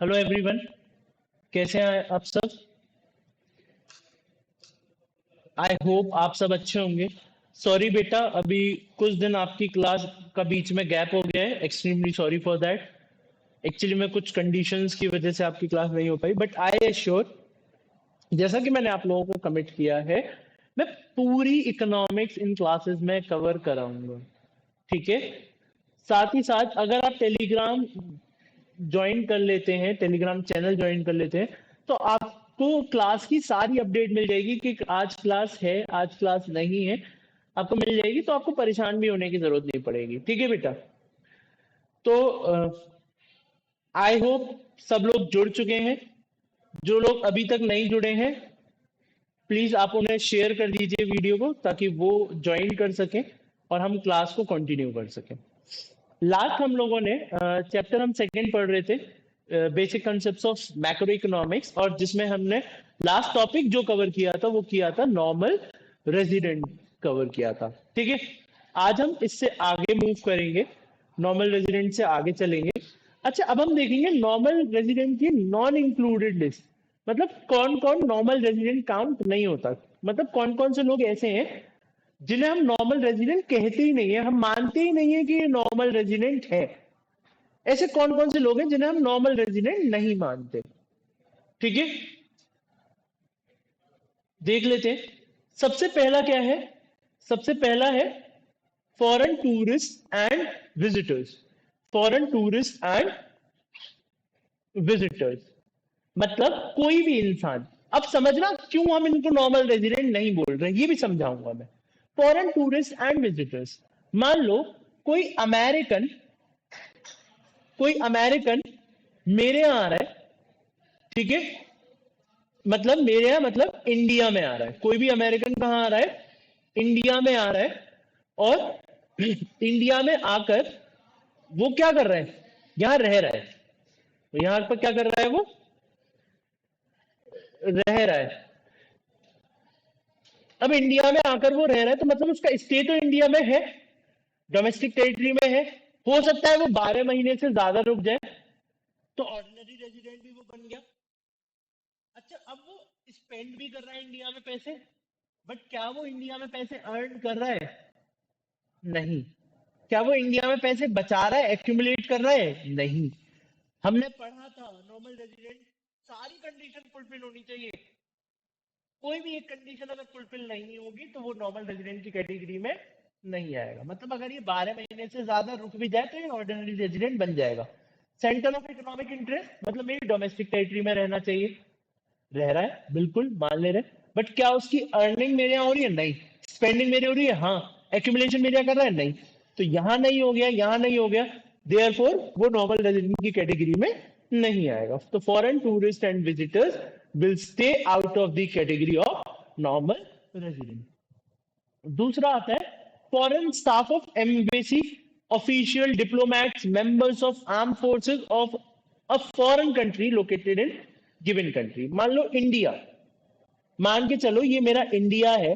Hello everyone. कैसे हैं आप सब? आई होप आप सब अच्छे होंगे। सॉरी बेटा, अभी कुछ दिन आपकी क्लास का बीच में गैप हो गया है। Extremely sorry for that. Actually में कुछ कंडीशंस की वजह से आपकी क्लास नहीं हो पाई, बट आई एश्योर, जैसा कि मैंने आप लोगों को कमिट किया है, मैं पूरी इकोनॉमिक्स इन क्लासेस में कवर कराऊंगा। ठीक है। साथ ही साथ अगर आप टेलीग्राम ज्वाइन कर लेते हैं, टेलीग्राम चैनल ज्वाइन कर लेते हैं, तो आपको क्लास की सारी अपडेट मिल जाएगी कि आज क्लास है, आज क्लास नहीं है, आपको मिल जाएगी। तो आपको परेशान भी होने की जरूरत नहीं पड़ेगी। ठीक है बेटा? तो आई होप सब लोग जुड़ चुके हैं। जो लोग अभी तक नहीं जुड़े हैं, प्लीज आप उन्हें शेयर कर दीजिए वीडियो को, ताकि वो ज्वाइन कर सकें और हम क्लास को कंटिन्यू कर सकें। लास्ट हम लोगों ने चैप्टर हम सेकंड पढ़ रहे थे, basic concepts of macro economics, और जिसमें हमने लास्ट टॉपिक जो कवर किया था वो किया था नॉर्मल रेजिडेंट कवर किया था। ठीक है। आज हम इससे आगे मूव करेंगे, नॉर्मल रेजिडेंट से आगे चलेंगे। अच्छा, अब हम देखेंगे नॉर्मल रेजिडेंट की नॉन इंक्लूडेड लिस्ट। मतलब कौन कौन नॉर्मल रेजिडेंट काउंट नहीं होता, मतलब कौन कौन से लोग ऐसे हैं जिन्हें हम नॉर्मल रेजिडेंट कहते ही नहीं है, हम मानते ही नहीं है कि ये नॉर्मल रेजिडेंट है। ऐसे कौन कौन से लोग हैं जिन्हें हम नॉर्मल रेजिडेंट नहीं मानते? ठीक है, देख लेते हैं। सबसे पहला क्या है? सबसे पहला है foreign tourist and visitors. Foreign tourist and visitors मतलब कोई भी इंसान। अब समझना क्यों हम इनको नॉर्मल रेजिडेंट नहीं बोल रहे, ये भी समझाऊंगा मैं। फॉरेन टूरिस्ट एंड विजिटर्स, मान लो कोई अमेरिकन, कोई अमेरिकन मेरे यहाँ आ रहा है। ठीक है, मतलब मेरे यहाँ मतलब इंडिया में आ रहा है। कोई भी अमेरिकन कहाँ आ रहा है? इंडिया में आ रहा है। और इंडिया में आकर वो क्या कर रहा है? यहाँ रह रहा है। तो यहाँ पर क्या कर रहा है वो? रह रहा है। अब इंडिया में आकर वो रह रहा है, तो मतलब उसका स्टे तो इंडिया में है, डोमेस्टिक टेरिटरी में है। हो सकता है वो 12 महीने से ज्यादा रुक जाए, तो ऑर्डिनरी रेजिडेंट भी वो बन गया। अच्छा, अब वो स्पेंड भी कर रहा है इंडिया में पैसे, बट क्या वो इंडिया में पैसे अर्न कर रहा है? नहीं। क्या वो इंडिया में पैसे बचा रहा है, एक्यूमुलेट कर रहा है? नहीं। हमने पढ़ा था नॉर्मल रेजिडेंट सारी कंडीशन फुलफिल होनी चाहिए। कोई भी एक कंडीशन अगर फुलफिल नहीं होगी तो वो नॉर्मल रेजिडेंट की कैटेगरी में नहीं आएगा। मतलब अगर ये 12 महीने से ज्यादा रुक भी जाए तो ये ऑर्डिनरी रेजिडेंट बन जाएगा। सेंटर ऑफ इकोनॉमिक इंटरेस्ट मतलब मेरी डोमेस्टिक टेरिटरी में रहना चाहिए। रह रहा है, बिल्कुल मान ले रहे, बट क्या उसकी अर्निंग मेरे यहाँ हो रही है? नहीं। स्पेंडिंग मेरे हो रही है? हाँ। एक्यूमुलेशन मेरे यहाँ कर रहा है? नहीं। तो यहाँ नहीं हो गया, यहाँ नहीं हो गया, देयरफॉर वो नॉर्मल रेजिडेंट की कैटेगरी में नहीं आएगा। तो foreign tourist and visitors will stay out of the category of normal resident. दूसरा आता है foreign staff of embassy, official, diplomats, members of arm forces of a foreign country located in given country. मान लो India, मान के चलो ये मेरा India है,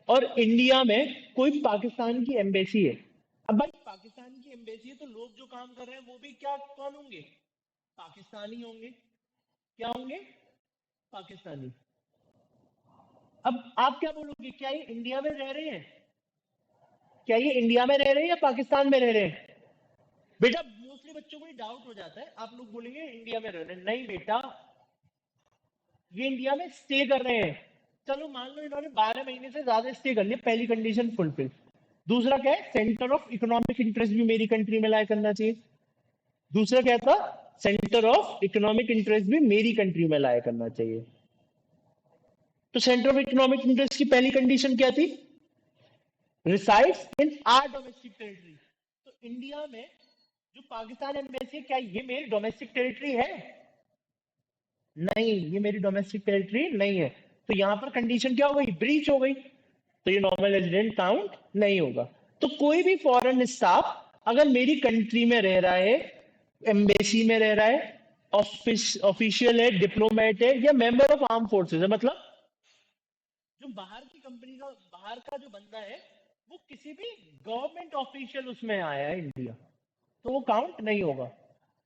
और इंडिया में कोई पाकिस्तान की एम्बेसी है। अब भाई पाकिस्तान की एम्बेसी है, तो लोग जो काम कर रहे हैं वो भी क्या कौन होंगे? पाकिस्तानी होंगे। क्या होंगे? पाकिस्तानी। अब आप क्या बोलोगे, क्या ये इंडिया में रह रहे हैं? क्या ये इंडिया में रह रहे हैं या पाकिस्तान में रह रहे हैं? बेटा मोस्टली बच्चों को ये डाउट हो जाता है, आप लोग बोलेंगे इंडिया में रह रहे हैं। नहीं बेटा, ये इंडिया में स्टे कर रहे हैं। चलो मान लो इन्होंने 12 महीने से ज्यादा स्टे कर लिया, पहली कंडीशन फुलफिल। दूसरा क्या है? सेंटर ऑफ इकोनॉमिक इंटरेस्ट भी मेरी कंट्री में लाया करना चाहिए। दूसरा क्या था? सेंटर ऑफ इकोनॉमिक इंटरेस्ट भी मेरी कंट्री में लाया करना चाहिए। तो सेंटर ऑफ इकोनॉमिक इंटरेस्ट की पहली कंडीशन क्या थी? Resides in are domestic territory. तो इंडिया में जो पाकिस्तान एम्बेसी है, क्या ये मेरी डोमेस्टिक टेरिटरी है? नहीं, ये मेरी डोमेस्टिक टेरिटरी नहीं है। तो यहां पर कंडीशन क्या हो गई? ब्रीच हो गई। तो ये नॉर्मल रेजिडेंट काउंट नहीं होगा। तो कोई भी फॉरेन स्टाफ अगर मेरी कंट्री में रह रहा है, एम्बेसी में रह रहा है, ऑफिशियल है, डिप्लोमेट है, या मेंबर ऑफ आर्म फोर्सेस है, मतलब जो बाहर की कंपनी का, बाहर का जो बंदा है, वो किसी भी गवर्नमेंट ऑफिशियल उसमें आया है इंडिया, तो वो काउंट नहीं होगा।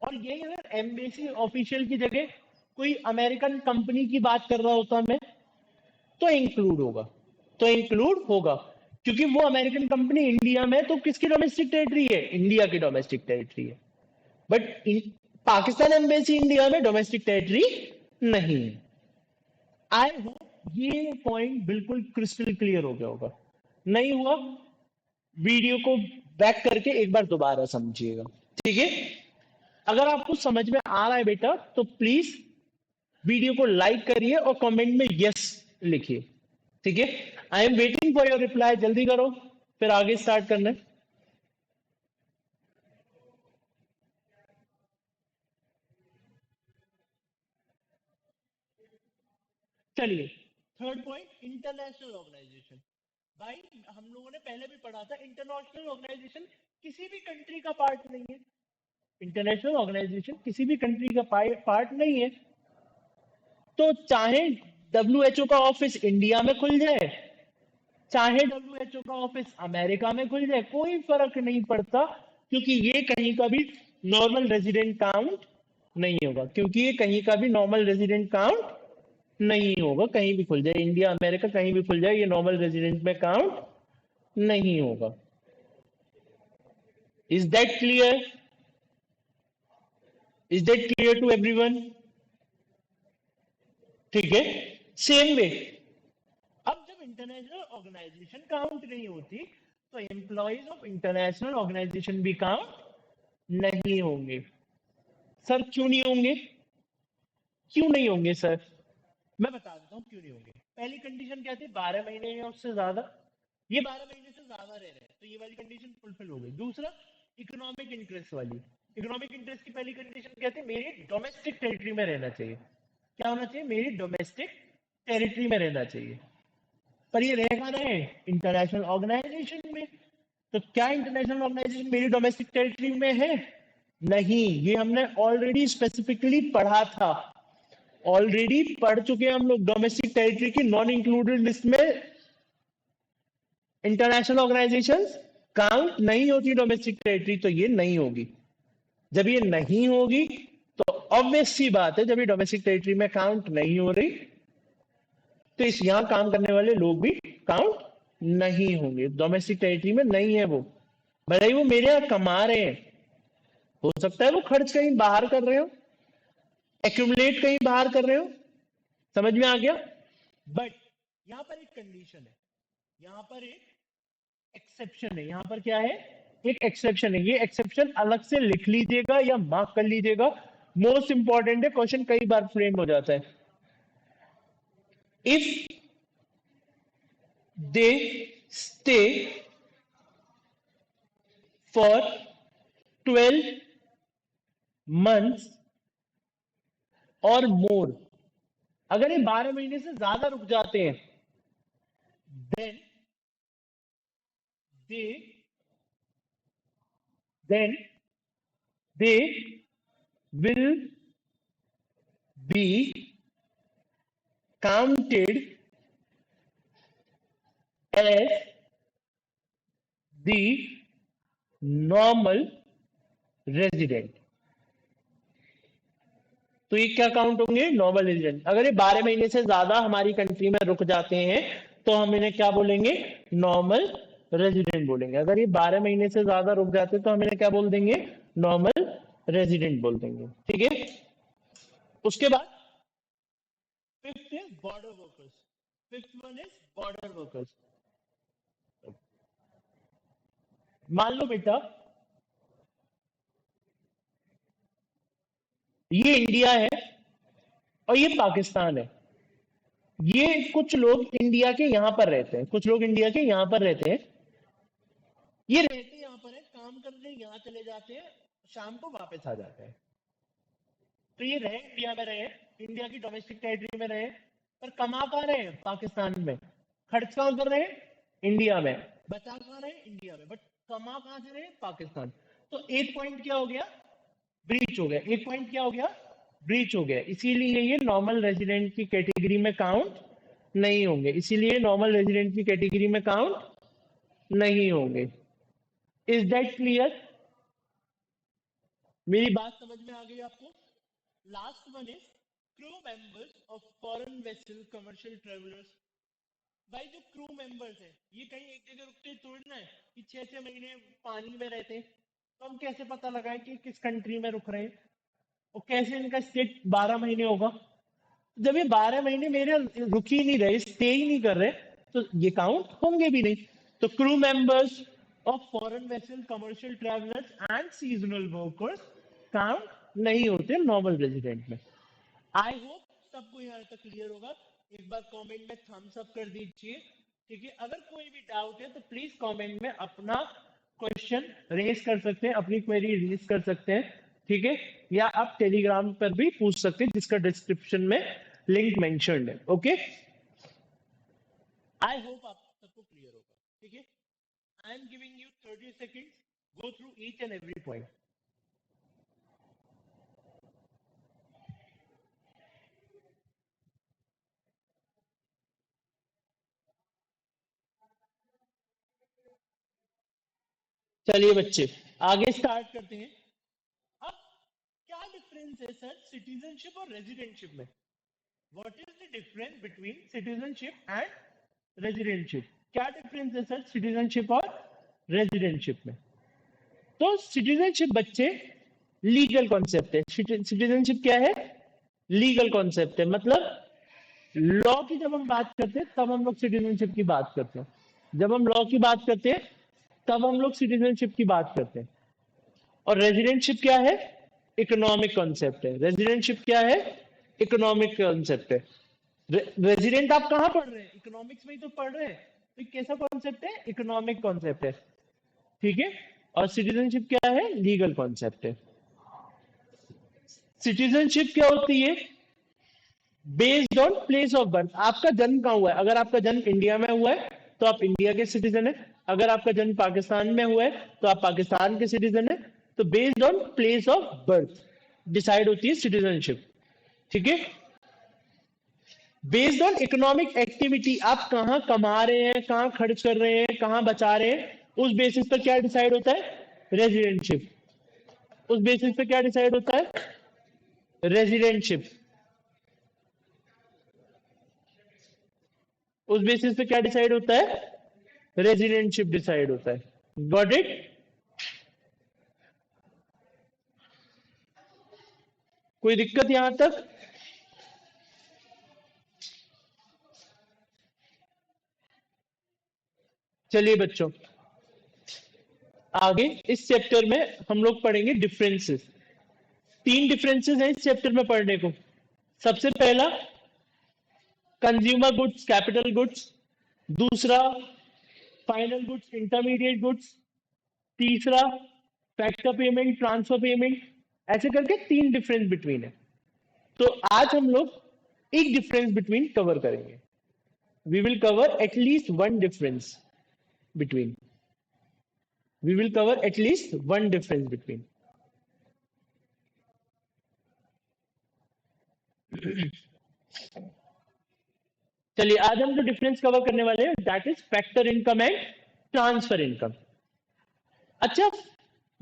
और यही अगर एम्बेसी ऑफिशियल की जगह कोई अमेरिकन कंपनी की बात कर रहा होता मैं, तो इंक्लूड होगा, तो इंक्लूड होगा, क्योंकि वो अमेरिकन कंपनी इंडिया में, तो किसकी डोमेस्टिक टेरिटरी है? इंडिया की डोमेस्टिक टेरिटरी है। बट पाकिस्तान एम्बेसी इंडिया में डोमेस्टिक टेरिटरी नहीं है। आई होप ये पॉइंट बिल्कुल क्रिस्टल क्लियर हो गया होगा। नहीं हुआ, वीडियो को बैक करके एक बार दोबारा समझिएगा, ठीक है? अगर आपको समझ में आ रहा है बेटा, तो प्लीज वीडियो को लाइक करिए और कमेंट में यस लिखिए, ठीक है? I am waiting for your reply, जल्दी करो, फिर आगे स्टार्ट करना है। चलिए, थर्ड पॉइंट, इंटरनेशनल ऑर्गेनाइजेशन। भाई हम लोगों ने पहले भी पढ़ा था, इंटरनेशनल ऑर्गेनाइजेशन किसी भी कंट्री का पार्ट नहीं है। इंटरनेशनल ऑर्गेनाइजेशन किसी भी कंट्री का पार्ट नहीं है। तो चाहे डब्ल्यूएचओ का ऑफिस इंडिया में खुल जाए, चाहे डब्ल्यूएचओ का ऑफिस अमेरिका में खुल जाए, कोई फर्क नहीं पड़ता, क्योंकि ये कहीं का भी नॉर्मल रेजिडेंट काउंट नहीं होगा, क्योंकि ये कहीं का भी नॉर्मल रेजिडेंट काउंट नहीं होगा। कहीं भी खुल जाए, इंडिया अमेरिका कहीं भी खुल जाए, ये नॉर्मल रेजिडेंट में काउंट नहीं होगा। Is that clear? Is that clear to everyone? ठीक है, सेम वे, अब जब इंटरनेशनल ऑर्गेनाइजेशन काउंट नहीं होती, तो एम्प्लॉइज ऑफ इंटरनेशनल ऑर्गेनाइजेशन भी काउंट नहीं होंगे। सर क्यों नहीं होंगे? क्यों नहीं होंगे सर? मैं बता देता हूँ क्यों नहीं होंगे। पहली कंडीशन क्या थी? 12 महीने या उससे ज्यादा। ये 12 महीने से ज्यादा रह रहे हैं, तो ये वाली कंडीशन फुलफिल हो गई। दूसरा, इकोनॉमिक इंटरेस्ट वाली। इकोनॉमिक इंटरेस्ट की पहली कंडीशन क्या थी? मेरी डोमेस्टिक टेरिटरी में रहना चाहिए। क्या होना चाहिए? मेरी डोमेस्टिक टेरिटरी में रहना चाहिए। पर ये रह कहाँ रहे? इंटरनेशनल ऑर्गेनाइजेशन में। तो क्या इंटरनेशनल ऑर्गेनाइजेशन मेरी डोमेस्टिक टेरिटरी में है? नहीं, ये हमने ऑलरेडी स्पेसिफिकली पढ़ा था, ऑलरेडी पढ़ चुके हैं हम लोग। डोमेस्टिक टेरिटरी की नॉन इंक्लूडेड लिस्ट में इंटरनेशनल ऑर्गेनाइजेशंस काउंट नहीं होती डोमेस्टिक टेरिटरी, तो ये नहीं होगी। जब ये नहीं होगी, तो ऑब्वियस सी बात है, जब ये डोमेस्टिक टेरिटरी में काउंट नहीं हो रही, तो इस यहां काम करने वाले लोग भी काउंट नहीं होंगे। डोमेस्टिक टेरिटरी में नहीं है वो, भले ही वो मेरे यहां कमा रहे हैं। हो सकता है वो खर्च कहीं बाहर कर रहे हो, एक्यूमुलेट कहीं बाहर कर रहे हो, समझ में आ गया? बट यहां पर एक कंडीशन है, यहां पर एक एक्सेप्शन है। यहां पर क्या है? एक एक्सेप्शन है। ये एक्सेप्शन अलग से लिख लीजिएगा या मार्क कर लीजिएगा, मोस्ट इंपॉर्टेंट है, क्वेश्चन कई बार फ्रेम हो जाता है। If they stay for 12 months और मोर, अगर ये 12 महीने से ज्यादा रुक जाते हैं, then they then they will be counted as the normal resident। तो ये क्या काउंट होंगे? Normal resident. अगर ये 12 महीने से ज्यादा हमारी कंट्री में रुक जाते हैं, तो हम इन्हें क्या बोलेंगे? नॉर्मल रेजिडेंट बोलेंगे। अगर ये 12 महीने से ज्यादा रुक जाते हैं, तो हम इन्हें क्या बोल देंगे? नॉर्मल रेजिडेंट बोल देंगे, ठीक है? उसके बाद fifth is border workers. Fifth one is border workers. मान लो बेटा, ये इंडिया है और ये पाकिस्तान है। ये कुछ लोग इंडिया के यहां पर रहते हैं, कुछ लोग इंडिया के यहां पर रहते हैं। ये रहते यहां पर है, काम करने यहां चले जाते हैं, शाम को वापस आ जाते हैं। तो ये रहे इंडिया में रहे, इंडिया की डोमेस्टिक टेरिटरी में रहे, पर कमा कहाँ रहे हैं? पाकिस्तान में। खर्च कहाँ कर रहे हैं? इंडिया में। बचा कहाँ रहे? इंडिया में। बट कमा कहाँ से रहे? पाकिस्तान। तो एक पॉइंट क्या हो गया? ब्रीच हो गया। एक पॉइंट क्या हो गया? ब्रीच हो गया। इसीलिए ये नॉर्मल रेजिडेंट की कैटेगरी में काउंट नहीं होंगे, इसीलिए नॉर्मल रेजिडेंट की कैटेगरी में काउंट नहीं होंगे। Is that clear? मेरी बात समझ में आ गई आपको? Last one is crew members of foreign vessel commercial travellers. भाई जो क्रू मेंबर्स है ये कहीं एक जगह रुकते थोड़ी ना है कि 6 6 महीने पानी में रहते हैं। तो हम कैसे पता लगाएं कि किस कंट्री में रुक रहे हैं और कैसे इनका स्टे 12 महीने होगा? जब ये 12 महीने मेरे रुक ही नहीं रहे, स्टे ही नहीं कर रहे, तो ये काउंट होंगे भी नहीं। तो crew members of foreign vessel commercial travellers and seasonal workers count नहीं होते नॉर्मल रेजिडेंट में। आई होप सबको यहाँ तक क्लियर होगा। एक बार कमेंट में थम्स अप कर दीजिए। ठीक है, अगर कोई भी डाउट है तो प्लीज कमेंट में अपना क्वेश्चन रेज कर सकते हैं, अपनी क्वेरी रेज कर सकते हैं। ठीक है, या आप टेलीग्राम पर भी पूछ सकते हैं जिसका डिस्क्रिप्शन में लिंक मेंशन्ड है। ओके, आई होप आप सबको क्लियर होगा। ठीक है, I am giving you 30 seconds, go through each and every point. चलिए बच्चे आगे स्टार्ट करते हैं। अब क्या डिफरेंस है सर सिटीजनशिप और रेजिडेंटशिप में? What is the difference between citizenship and residentship? क्या डिफरेंस है सर सिटीजनशिप और रेजिडेंटशिप में? तो सिटीजनशिप बच्चे लीगल कॉन्सेप्ट है। सिटीजनशिप क्या है? लीगल कॉन्सेप्ट है। मतलब लॉ की जब हम बात करते हैं तब हम लोग सिटीजनशिप की बात करते हैं, जब हम लॉ की बात करते हैं तब हम लोग सिटीजनशिप की बात करते हैं। और रेजिडेंटशिप क्या है? इकोनॉमिक कॉन्सेप्ट है। रेजिडेंटशिप क्या है? इकोनॉमिक कॉन्सेप्ट है। रेजिडेंट आप कहाँ पढ़ रहे हैं? इकोनॉमिक्स में ही तो पढ़ रहे हैं। तो ये कैसा कॉन्सेप्ट है? इकोनॉमिक कॉन्सेप्ट है। ठीक है, और सिटीजनशिप क्या है? लीगल कॉन्सेप्ट है। सिटीजनशिप क्या होती है? Based on place of birth. आपका जन्म कहाँ हुआ है? अगर आपका जन्म इंडिया में हुआ है तो आप इंडिया के सिटीजन है। अगर आपका जन्म पाकिस्तान में हुआ है तो आप पाकिस्तान के सिटीजन है। तो based on place of birth decide होती है सिटीजनशिप। ठीक है, बेस्ड ऑन इकोनॉमिक एक्टिविटी, आप कहाँ कमा रहे हैं, कहाँ खर्च कर रहे हैं, कहाँ बचा रहे हैं, उस बेसिस पर क्या डिसाइड होता है? रेजिडेंटशिप। उस बेसिस पे क्या डिसाइड होता है? रेजिडेंटशिप। उस बेसिस पे क्या डिसाइड होता है? रेजिडेंटशिप डिसाइड होता है। Got it? कोई दिक्कत यहां तक? चलिए बच्चों आगे इस चैप्टर में हम लोग पढ़ेंगे डिफरेंसेस। 3 डिफरेंसेस हैं इस चैप्टर में पढ़ने को। सबसे पहला कंज्यूमर गुड्स कैपिटल गुड्स, दूसरा फाइनल गुड्स इंटरमीडिएट गुड्स, तीसरा फैक्टर पेमेंट ट्रांसफर पेमेंट। ऐसे करके 3 डिफरेंस बिटवीन है। तो आज हम लोग एक डिफरेंस बिटवीन कवर करेंगे। We will cover at least one difference between. We will cover at least one difference between. चलिए आज हम जो डिफरेंस कवर करने वाले हैं that is factor income and transfer income. अच्छा,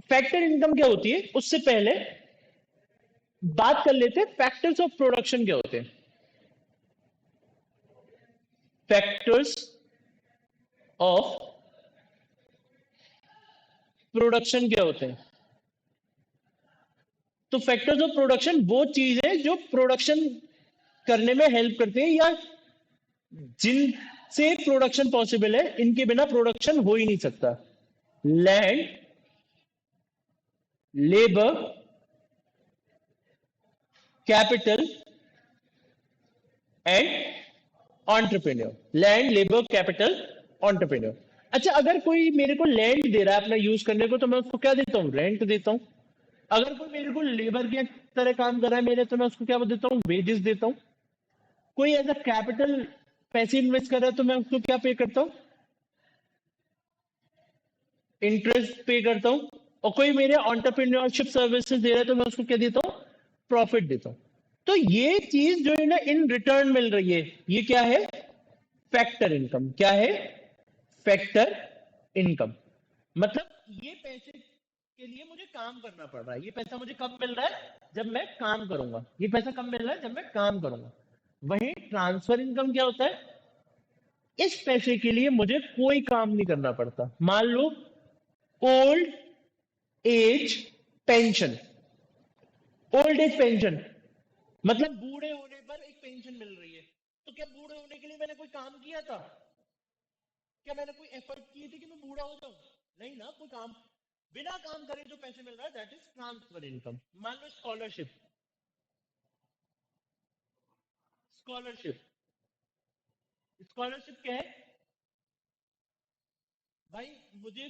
फैक्टर इनकम क्या होती है उससे पहले बात कर लेते हैं फैक्टर्स ऑफ प्रोडक्शन क्या होते हैं। फैक्टर्स ऑफ प्रोडक्शन क्या होते हैं? तो फैक्टर्स ऑफ प्रोडक्शन वो चीज है जो प्रोडक्शन करने में हेल्प करते हैं या जिनसे प्रोडक्शन पॉसिबल है, इनके बिना प्रोडक्शन हो ही नहीं सकता। Land, labour, capital and entrepreneur. Land, labour, capital, entrepreneur. अच्छा, अगर कोई मेरे को लैंड दे रहा है अपना यूज करने को तो मैं उसको क्या देता हूँ? रेंट देता हूँ। अगर कोई मेरे को लेबर की तरह काम कर रहा है मेरे, तो मैं उसको क्या देता हूँ? वेजेस देता हूँ। कोई एज अ कैपिटल पैसे इन्वेस्ट कर रहा है तो मैं उसको क्या पे करता हूँ? इंटरेस्ट पे करता हूँ। और कोई मेरे एंटरप्रेन्योरशिप सर्विसेज दे रहा है तो मैं उसको क्या देता हूँ? प्रॉफिट देता हूँ। तो ये चीज जो है ना इन रिटर्न मिल रही है, ये क्या है? Factor income. क्या है? Factor income. मतलब ये पैसे इसके लिए मुझे काम करना पड़ रहा है। ये पैसा मुझे कब मिल रहा है? जब मैं काम करूंगा। ये पैसा कब मिल रहा है? जब मैं काम करूंगा। वहीं ट्रांसफर इनकम क्या होता है? इस पैसे के लिए मुझे कोई काम नहीं करना पड़ता। मान लो old age pension. Old age pension मतलब बूढ़े होने पर एक पेंशन मिल रही है। तो क्या बूढ़े होने के लिए मैंने कोई काम किया था? क्या मैंने कोई एफर्ट किए थे कि मैं बूढ़ा हो जाऊं? नहीं ना, कोई काम बिना काम करे जो पैसे मिल रहा है दैट इज ट्रांसफर इनकम। मान लो स्कॉलरशिप। स्कॉलरशिप स्कॉलरशिप क्या है? भाई मुझे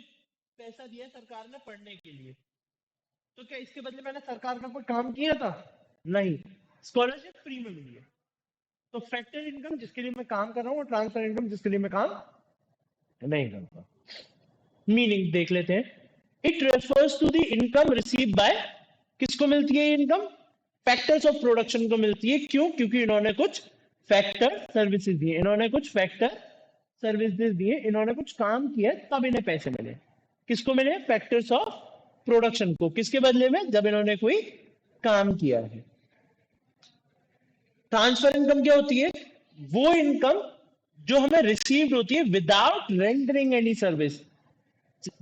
पैसा दिया सरकार ने पढ़ने के लिए, तो क्या इसके बदले मैंने सरकार का कोई काम किया था? नहीं। स्कॉलरशिप फ्री में मिली है। तो फैक्टर इनकम जिसके लिए मैं काम कर रहा हूँ और ट्रांसफर इनकम जिसके लिए मैं काम नहीं करता। मीनिंग देख लेते हैं। It refers to the income receive by, किसको मिलती है इनकम? फैक्टर्स ऑफ प्रोडक्शन को मिलती है। क्यों? क्योंकि इन्होंने कुछ फैक्टर सर्विसेज दिए, इन्होंने कुछ फैक्टर सर्विसेज दिए, इन्होंने कुछ काम किया तब इन्हें पैसे मिले। किसको मिले? फैक्टर्स ऑफ प्रोडक्शन को। किसके बदले में? जब इन्होंने कोई काम किया है। ट्रांसफर इनकम क्या होती है? वो इनकम जो हमें रिसीव्ड होती है विदाउट रेंडरिंग एनी सर्विस।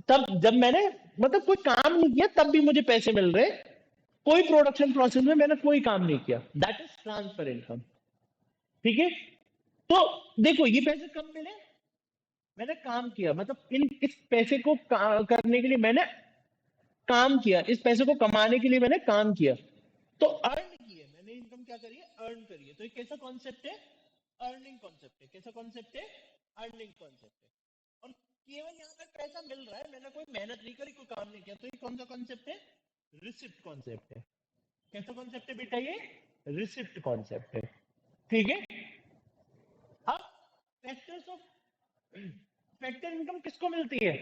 तब जब मैंने मतलब कोई काम नहीं किया तब भी मुझे पैसे मिल रहे। कोई प्रोडक्शन प्रोसेस में मैंने कोई काम नहीं किया, दैट इज ट्रांसफर इनकम। ठीक है। तो देखो ये पैसे कब मिले? मैंने काम किया, मतलब इन इस पैसे को करने के लिए मैंने काम किया, इस पैसे को कमाने के लिए मैंने काम किया। तो अर्न किए मैंने, इनकम क्या करिए? अर्न करिए। तो ये कैसा कॉन्सेप्ट है? अर्निंग कॉन्सेप्ट है। कैसा कॉन्सेप्ट है? अर्निंग कॉन्सेप्ट है। और केवल यहाँ पे पैसा मिल रहा है, मैंने कोई मेहनत नहीं करी, कोई काम नहीं किया। तो ये कौन सा कॉन्सेप्ट है? रिसिप्ट कॉन्सेप्ट है। कैसा कॉन्सेप्ट है बेटा? ये रिसिप्ट कॉन्सेप्ट है। ठीक है। अब फैक्टर्स ऑफ फैक्टर इनकम किसको मिलती है?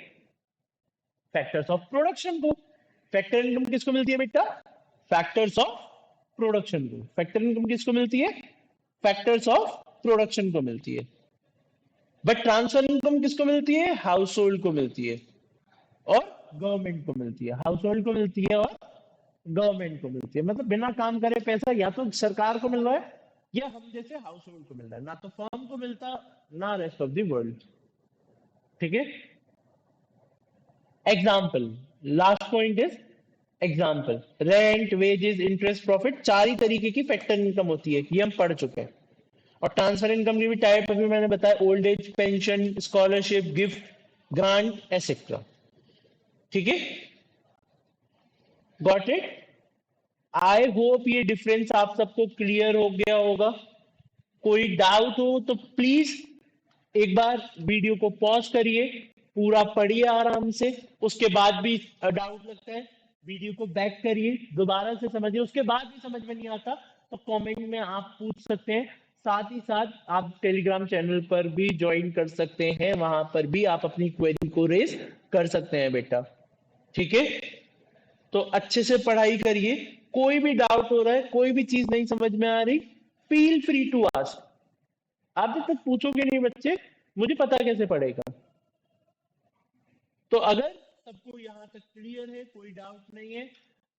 फैक्टर्स ऑफ प्रोडक्शन को। फैक्टर इनकम किसको मिलती है बेटा? फैक्टर्स ऑफ प्रोडक्शन को। फैक्टर इनकम किसको मिलती है? फैक्टर्स ऑफ प्रोडक्शन को मिलती है। बट ट्रांसफर इनकम किसको मिलती है? हाउस होल्ड को मिलती है और गवर्नमेंट को मिलती है। हाउस होल्ड को मिलती है और गवर्नमेंट को मिलती है। मतलब बिना काम करे पैसा या तो सरकार को मिल रहा है या हम जैसे हाउस होल्ड को मिल रहा है, ना तो फर्म को मिलता ना रेस्ट ऑफ द वर्ल्ड। ठीक है। Example, last point is example. Rent, wages, interest, profit, चार ही तरीके की फैक्टर इनकम होती है, ये हम पढ़ चुके हैं। और ट्रांसफर इनकम की भी टाइप अभी मैंने बताया, old age pension, scholarship, gift, grant etcetera. ठीक है। Got it? आई होप ये डिफरेंस आप सबको क्लियर हो गया होगा। कोई डाउट हो तो प्लीज एक बार वीडियो को पॉज करिए, पूरा पढ़िए आराम से। उसके बाद भी डाउट लगता है, वीडियो को बैक करिए, दोबारा से समझिए। उसके बाद भी समझ में नहीं आता तो कमेंट में आप पूछ सकते हैं। साथ ही साथ आप टेलीग्राम चैनल पर भी ज्वाइन कर सकते हैं, वहां पर भी आप अपनी क्वेरी को रेज कर सकते हैं बेटा। ठीक है। तो अच्छे से पढ़ाई करिए। कोई भी डाउट हो रहा है, कोई भी चीज नहीं समझ में आ रही, फील फ्री टू आस्क। आप जब तक पूछोगे नहीं बच्चे, मुझे पता कैसे पड़ेगा? तो अगर सबको यहां तक क्लियर है, कोई डाउट नहीं है,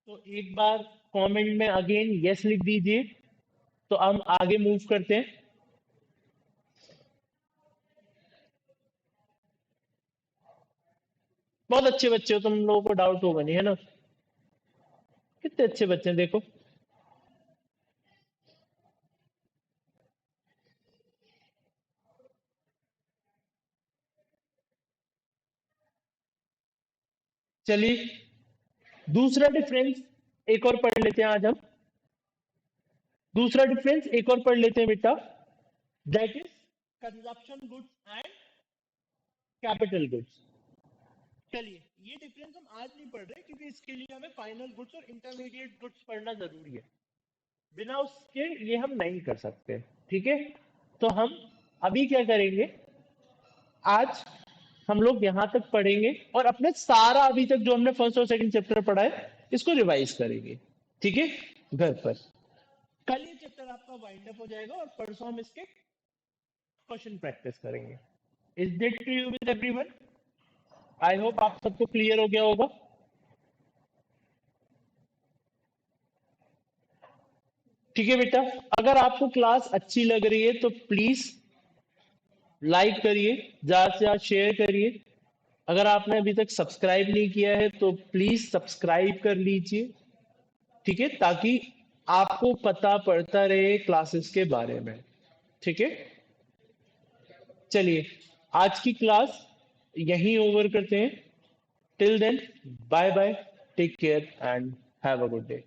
तो एक बार कमेंट में अगेन यस लिख दीजिए। तो हम आगे मूव करते हैं। बहुत अच्छे बच्चे हो तुम लोगों को डाउट होगा नहीं, है ना? कितने अच्छे बच्चे हैं देखो। चलिए दूसरा डिफरेंस एक और पढ़ लेते हैं आज हम। दूसरा डिफरेंस एक और पढ़ लेते हैं बेटा, that is consumption goods and capital goods. चलिए ये डिफरेंस हम आज नहीं पढ़ रहे क्योंकि इसके लिए हमें फाइनल गुड्स और इंटरमीडिएट गुड्स पढ़ना जरूरी है। बिना उसके ये हम नहीं कर सकते। ठीक है। तो हम अभी क्या करेंगे, आज हम लोग यहां तक पढ़ेंगे और अपने सारा अभी तक जो हमने फर्स्ट और सेकंड चैप्टर पढ़ा है इसको रिवाइज करेंगे। ठीक है। घर पर कल ये चैप्टर आपका वाइंड अप हो जाएगा और परसों हम इसके क्वेश्चन प्रैक्टिस करेंगे। Is that clear with everyone? I hope आप सबको क्लियर हो गया होगा। ठीक है बेटा, अगर आपको क्लास अच्छी लग रही है तो प्लीज लाइक करिए, ज्यादा से ज्यादा शेयर करिए। अगर आपने अभी तक सब्सक्राइब नहीं किया है तो प्लीज सब्सक्राइब कर लीजिए, ठीक है, ताकि आपको पता पड़ता रहे क्लासेस के बारे में। ठीक है, चलिए आज की क्लास यहीं ओवर करते हैं। Till then, bye bye, take care and have a good day.